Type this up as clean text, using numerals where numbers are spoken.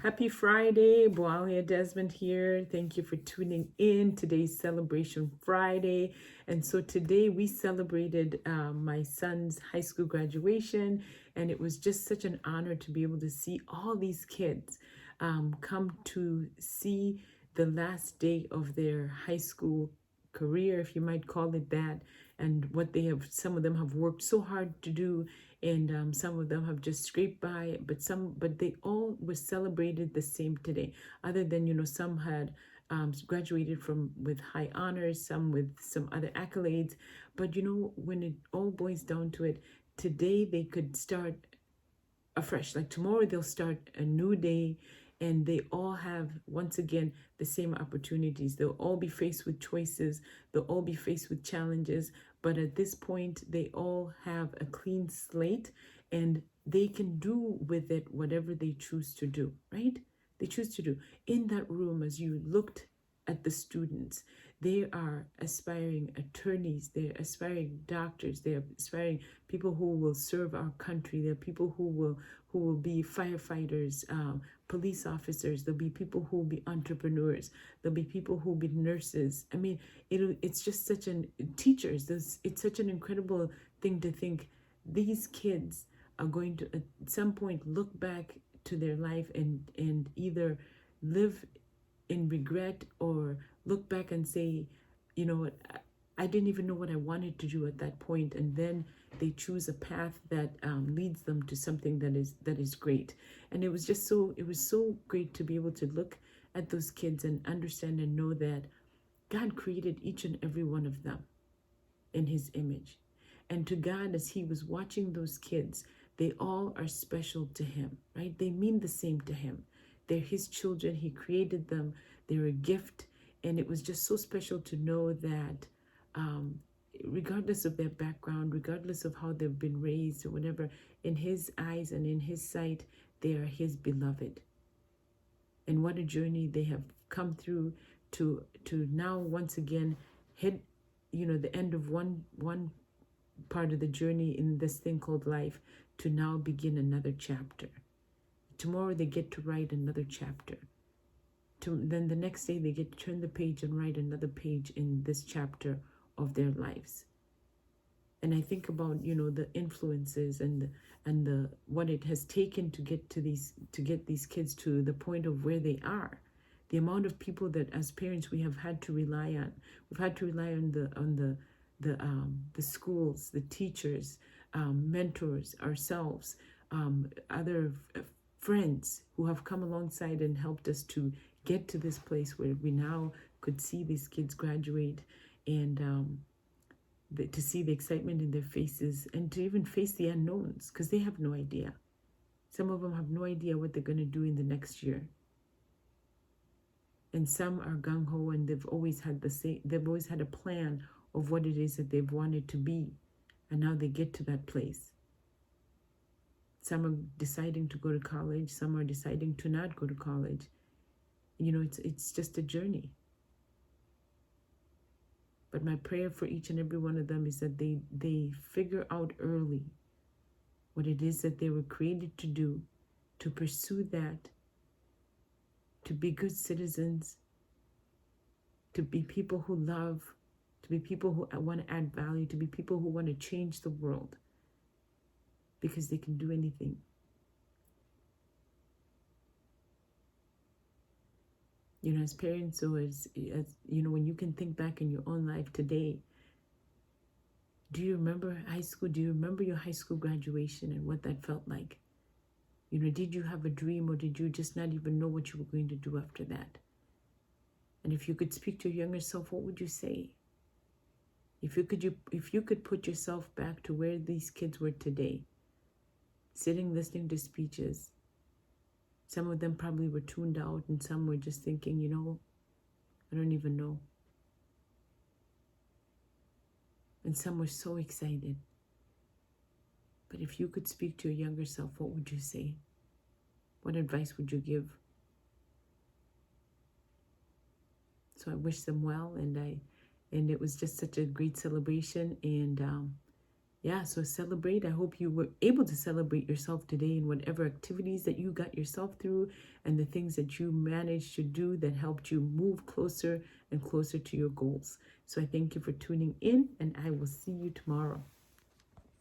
Happy Friday. Boalia Desmond here. Thank you for tuning in. Today's Celebration Friday. And so today we celebrated my son's high school graduation, and it was just such an honor to be able to see all these kids come to see the last day of their high school career, if you might call it that, and what they have, some of them have worked so hard to do, and some of them have just scraped by, but they all were celebrated the same today, other than, some had graduated from with high honors, some with some other accolades. But when it all boils down to it, today they could start afresh. Like tomorrow, they'll start a new day, and they all have, once again, the same opportunities. They'll all be faced with choices, they'll all be faced with challenges. But at this point, they all have a clean slate, and they can do with it whatever they choose to do, right? They choose to do. In that room, as you looked at the students, they are aspiring attorneys, they're aspiring doctors, they're aspiring people who will serve our country. There are people who will be firefighters, police officers. There'll be people who will be entrepreneurs. There'll be people who will be nurses. I mean, it's just such an teachers. It's such an incredible thing to think these kids are going to at some point look back to their life and either live in regret or look back and say, you know what, I didn't even know what I wanted to do at that point, and then they choose a path that leads them to something that is great. And it was so great to be able to look at those kids and understand and know that God created each and every one of them in His image. And to God, as He was watching those kids, they all are special to Him, right? They mean the same to Him. They're His children. He created them. They're a gift. And it was just so special to know that regardless of their background, regardless of how they've been raised or whatever, in His eyes and in His sight, they are His beloved. And what a journey they have come through to now once again hit, the end of one part of the journey in this thing called life, to now begin another chapter. Tomorrow they get to write another chapter. Then the next day they get to turn the page and write another page in this chapter of their lives. And I think about, the influences and the what it has taken to get these kids to the point of where they are. The amount of people that as parents we have had to rely on. We've had to rely on the schools, the teachers, mentors, ourselves, other friends who have come alongside and helped us to get to this place where we now could see these kids graduate, and to see the excitement in their faces, and to even face the unknowns, because they have no idea. Some of them have no idea what they're going to do in the next year. And some are gung-ho, and they've always had a plan of what it is that they've wanted to be, and now they get to that place. Some are deciding to go to college, some are deciding to not go to college. It's just a journey. But my prayer for each and every one of them is that they figure out early what it is that they were created to do, to pursue that, to be good citizens, to be people who love, to be people who want to add value, to be people who want to change the world, because they can do anything. As parents, or as when you can think back in your own life today, do you remember high school? Do you remember your high school graduation and what that felt like? Did you have a dream, or did you just not even know what you were going to do after that? And if you could speak to your younger self, what would you say? If you could put yourself back to where these kids were today, sitting listening to speeches, some of them probably were tuned out, and some were just thinking, I don't even know. And some were so excited. But if you could speak to your younger self, what would you say? What advice would you give? So I wish them well, and it was just such a great celebration, and yeah, so celebrate. I hope you were able to celebrate yourself today in whatever activities that you got yourself through and the things that you managed to do that helped you move closer and closer to your goals. So I thank you for tuning in, and I will see you tomorrow.